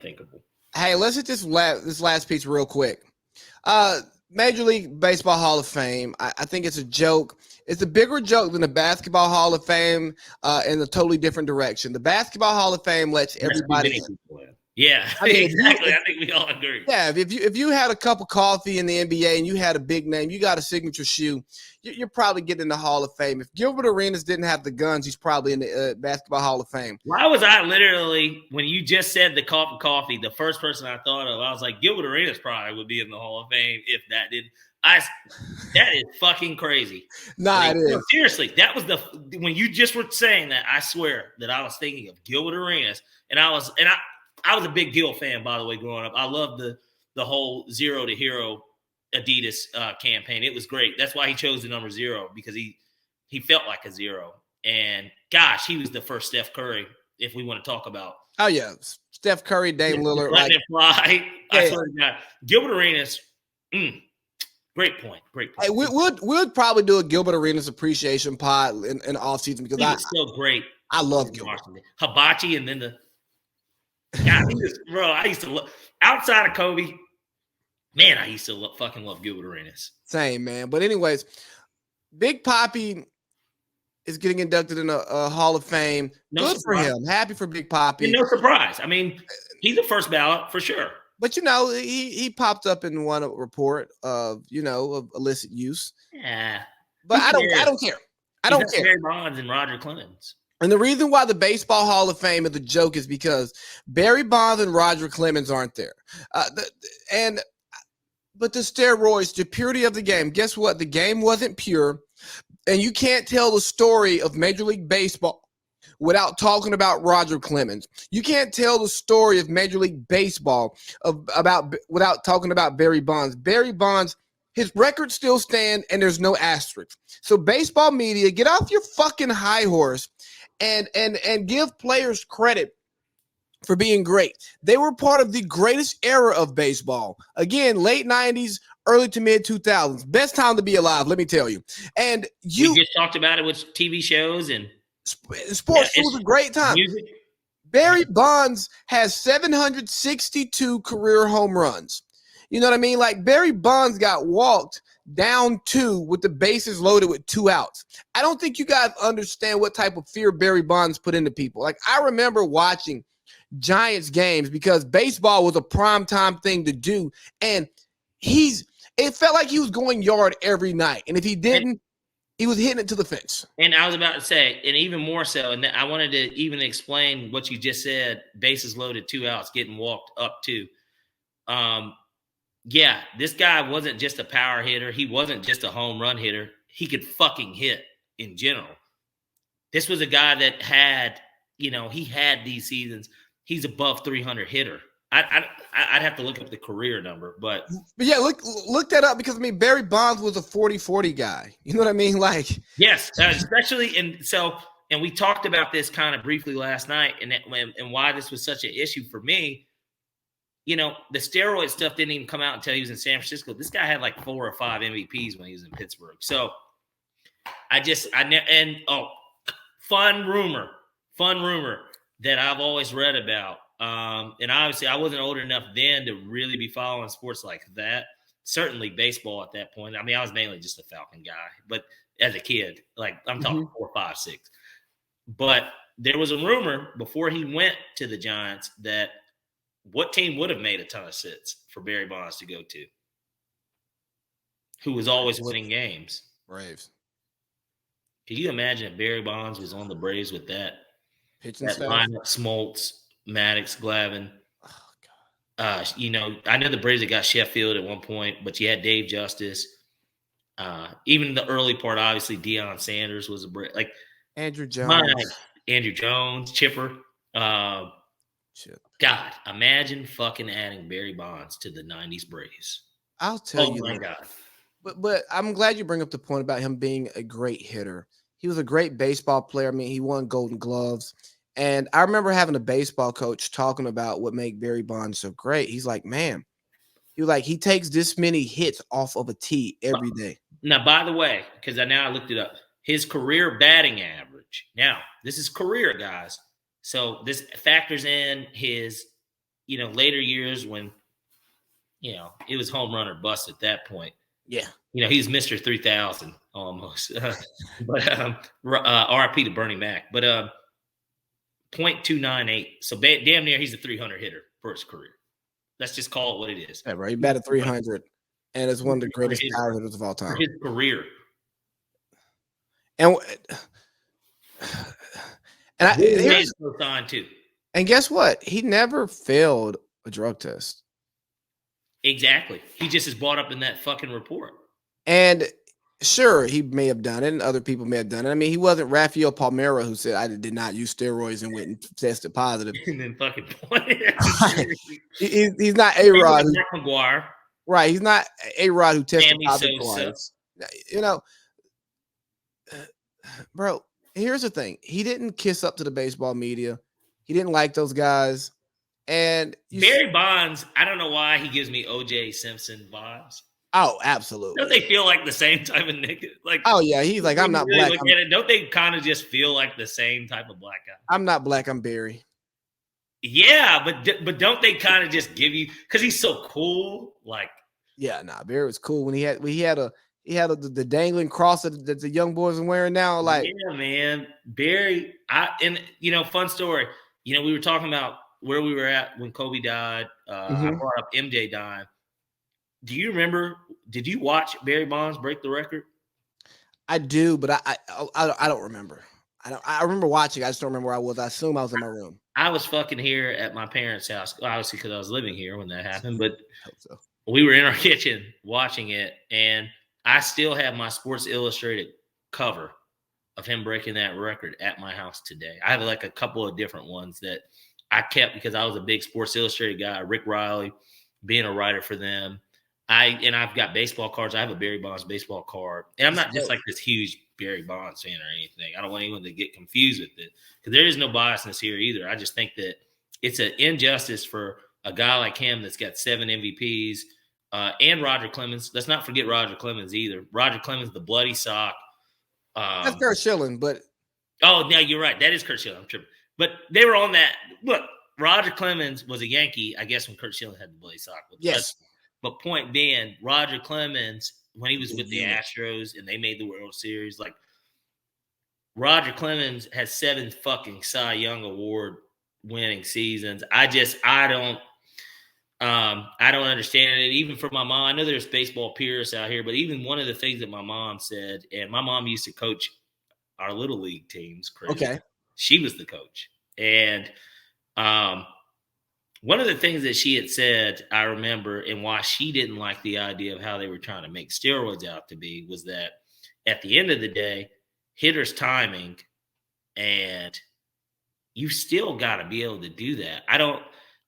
unthinkable. Hey, let's hit this last piece real quick. Major League Baseball Hall of Fame. I think it's a joke. It's a bigger joke than the Basketball Hall of Fame in a totally different direction. The Basketball Hall of Fame lets everybody in. Yeah, I mean, exactly. I think we all agree. Yeah, if you had a cup of coffee in the NBA and you had a big name, you got a signature shoe, you're probably getting in the Hall of Fame. If Gilbert Arenas didn't have the guns, he's probably in the Basketball Hall of Fame. Why was I literally, when you just said the cup of coffee, the first person I thought of, I was like, Gilbert Arenas probably would be in the Hall of Fame if that didn't. That is fucking crazy. Nah, it is. No, seriously, that was when you just were saying that, I swear that I was thinking of Gilbert Arenas, and I was a big Gil fan, by the way, growing up. I loved the whole Zero to Hero Adidas campaign. It was great. That's why he chose the number 0, because he felt like a zero. And gosh, he was the first Steph Curry, if we want to talk about. Oh yeah, Steph Curry, Dame Lillard, letting it fly. I swear to God, Gilbert Arenas. Great point. Hey, we'll probably do a Gilbert Arenas appreciation pod in off season because he was so great. I love Gilbert. Hibachi, and then God, I used to love, outside of Kobe, man, I used to fucking love Gilbert Arenas. Same, man. But anyways, Big Papi is getting inducted in a Hall of Fame. Good for him. Happy for Big Papi. And no surprise. I mean, he's the first ballot for sure. But he popped up in one report of illicit use. Yeah. But I don't care. I don't care. Barry Bonds and Roger Clemens. And the reason why the Baseball Hall of Fame is the joke is because Barry Bonds and Roger Clemens aren't there. But the steroids, the purity of the game. Guess what? The game wasn't pure, and you can't tell the story of Major League Baseball without talking about Roger Clemens. You can't tell the story of Major League Baseball without talking about Barry Bonds. Barry Bonds, his records still stand, and there's no asterisk. So baseball media, get off your fucking high horse and give players credit for being great. They were part of the greatest era of baseball. Again, late 90s, early to mid 2000s. Best time to be alive, let me tell you. And we just talked about it with TV shows and sports. It was a great time. Music. Barry Bonds has 762 career home runs. You know what I mean? Like, Barry Bonds got walked down 2 with the bases loaded with 2 outs. I don't think you guys understand what type of fear Barry Bonds put into people. Like, I remember watching Giants games because baseball was a primetime thing to do. And it felt like he was going yard every night. And if he didn't, he was hitting it to the fence. And I was about to say, and even more so, and I wanted to even explain what you just said, bases loaded, 2 outs, getting walked up 2. Yeah, this guy wasn't just a power hitter. He wasn't just a home run hitter. He could fucking hit in general. This was a guy that had, he had these seasons. He's above 300 hitter. I'd have to look up the career number, but yeah, look that up because Barry Bonds was a 40-40 guy. You know what I mean? Like, yes, especially and we talked about this kind of briefly last night, and why this was such an issue for me. The steroid stuff didn't even come out until he was in San Francisco. This guy had like 4 or 5 MVPs when he was in Pittsburgh. So fun rumor that I've always read about. And obviously I wasn't old enough then to really be following sports like that. Certainly baseball at that point. I mean, I was mainly just a Falcon guy, but as a kid, like I'm talking 4, 5, 6. But there was a rumor before he went to the Giants that what team would have made a ton of sense for Barry Bonds to go to? Who was always winning games? Braves. Can you imagine if Barry Bonds was on the Braves with that lineup? Smoltz, Maddox, Glavine. Oh God. I know the Braves had got Sheffield at one point, but you had Dave Justice. Even the early part, obviously, Deion Sanders was like Andrew Jones, Chipper. God, imagine fucking adding Barry Bonds to the 90s Braves. I'll tell you. Oh, my God. But I'm glad you bring up the point about him being a great hitter. He was a great baseball player. I mean, he won Golden Gloves. And I remember having a baseball coach talking about what made Barry Bonds so great. He's like, man, he takes this many hits off of a tee every day. Now, by the way, because I looked it up, his career batting average. Now, this is career, guys. So this factors in his later years when, it was home run or bust at that point. Yeah. He's Mr. 3000 almost. But RIP to Bernie Mac. But .298. So damn near he's a 300 hitter for his career. Let's just call it what it is. Yeah, bro. He batted 300 and is one of the greatest power hitters of all time. For his career. And guess what? He never failed a drug test. Exactly. He just is brought up in that fucking report. And sure, he may have done it, and other people may have done it. I mean, he wasn't Rafael Palmeiro who said, I did not use steroids and went and tested positive. And then fucking pointed. He's not A-Rod. McGuire. Right. He's not A-Rod who tested positive twice. Bro, here's the thing. He didn't kiss up to the baseball media. He didn't like those guys. And Barry Bonds, I don't know why he gives me O.J. Simpson vibes. Oh, absolutely. Don't they feel like the same type of nigga? Like, oh yeah, he's like, I'm not black. Don't they kind of just feel like the same type of black guy? I'm not black. I'm Barry. Yeah, but don't they kind of just give you because he's so cool? Like, yeah, Barry was cool when he had the dangling cross that the young boys are wearing now. Like, yeah, man, Barry. Fun story. We were talking about where we were at when Kobe died. I brought up MJ dying. Do you remember? Did you watch Barry Bonds break the record? I do, but I don't remember. I remember watching. I just don't remember where I was. I assume I was in my room. I was fucking here at my parents' house, obviously because I was living here when that happened. But we were in our kitchen watching it, and I still have my Sports Illustrated cover of him breaking that record at my house today. I have like a couple of different ones that I kept because I was a big Sports Illustrated guy. Rick Riley, being a writer for them. I've got baseball cards. I have a Barry Bonds baseball card. And I'm not just like this huge Barry Bonds fan or anything. I don't want anyone to get confused with it because there is no biasness here either. I just think that it's an injustice for a guy like him that's got 7 MVPs and Roger Clemens. Let's not forget Roger Clemens either. Roger Clemens, the bloody sock. That's Kurt Schilling, but. Oh, no, you're right. That is Kurt Schilling. I'm tripping. But they were on that. Look, Roger Clemens was a Yankee, I guess, when Kurt Schilling had the bloody sock. Yes. But point being, Roger Clemens, when he was with the Astros and they made the World Series, like Roger Clemens has 7 fucking Cy Young Award winning seasons. I don't understand it. Even for my mom, I know there's baseball purists out here, but even one of the things that my mom said, and my mom used to coach our little league teams. Crazy. Okay. She was the coach. And one of the things that she had said, I remember, and why she didn't like the idea of how they were trying to make steroids out to be was that at the end of the day, hitter's timing, and you still got to be able to do that.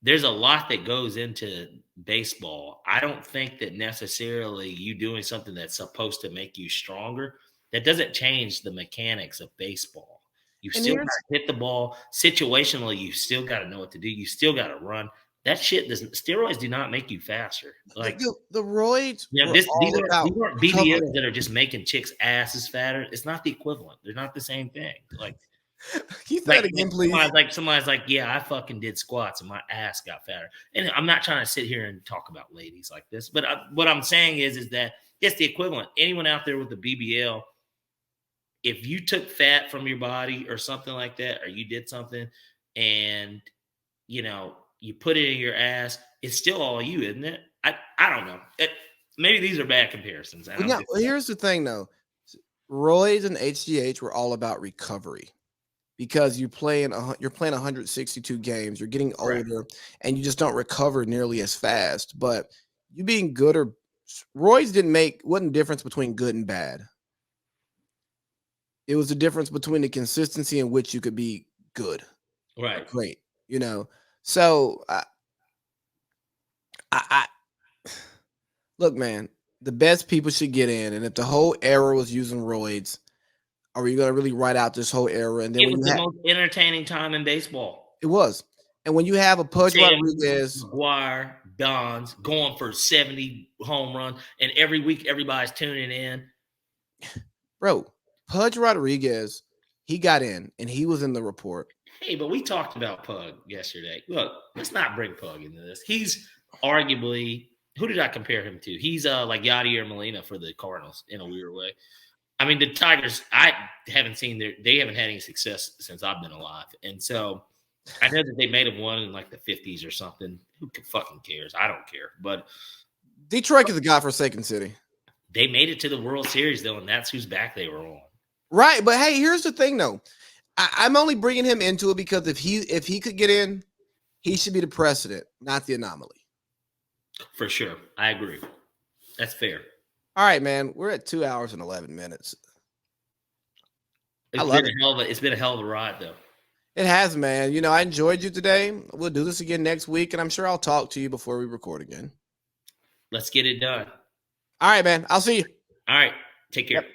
There's a lot that goes into baseball. I don't think that necessarily you doing something that's supposed to make you stronger, that doesn't change the mechanics of baseball. You still got to hit the ball situationally. You still got to know what to do. You still got to run. That shit doesn't. Steroids do not make you faster. Like the roids. Yeah, these aren't BBLs that are just making chicks' asses fatter. It's not the equivalent. They're not the same thing. Like, keep that again, please. Somebody's like, yeah, I fucking did squats and my ass got fatter. And I'm not trying to sit here and talk about ladies like this, but what I'm saying is that it's the equivalent. Anyone out there with the BBL. If you took fat from your body or something like that, or you did something and, you put it in your ass, it's still all you, isn't it? I don't know. Maybe these are bad comparisons. Here's the thing, though. Roids and HGH were all about recovery because you're playing 162 games. You're getting older, and you just don't recover nearly as fast. But you being good or roids wasn't the difference between good and bad. It was the difference between the consistency in which you could be good. Right. Great. So I look, man, the best people should get in. And if the whole era was using roids, are we going to really write out this whole era? And then it was the most entertaining time in baseball. It was. And when you have a Pudge Rodriguez, McGuire, Bonds going for 70 home runs, and every week everybody's tuning in. Bro, Pudge Rodriguez, he got in and he was in the report. Hey, but we talked about Pug yesterday. Look, let's not bring Pug into this. He's arguably, who did I compare him to? He's like Yadier Molina for the Cardinals in a weird way. I mean, the Tigers, I haven't seen they haven't had any success since I've been alive. And so I know that they made have won in like the 50s or something. Who fucking cares? I don't care. But Detroit is a godforsaken city. they made it to the World Series, though, and that's whose back they were on. Right. But hey, here's the thing, though. I'm only bringing him into it because if he could get in, he should be the precedent, not the anomaly. For sure. I agree. That's fair. All right, man. We're at 2 hours and 11 minutes. It's been a hell of a ride, though. It has, man. You know, I enjoyed you today. We'll do this again next week, and I'm sure I'll talk to you before we record again. Let's get it done. All right, man. I'll see you. All right. Take care. Yep.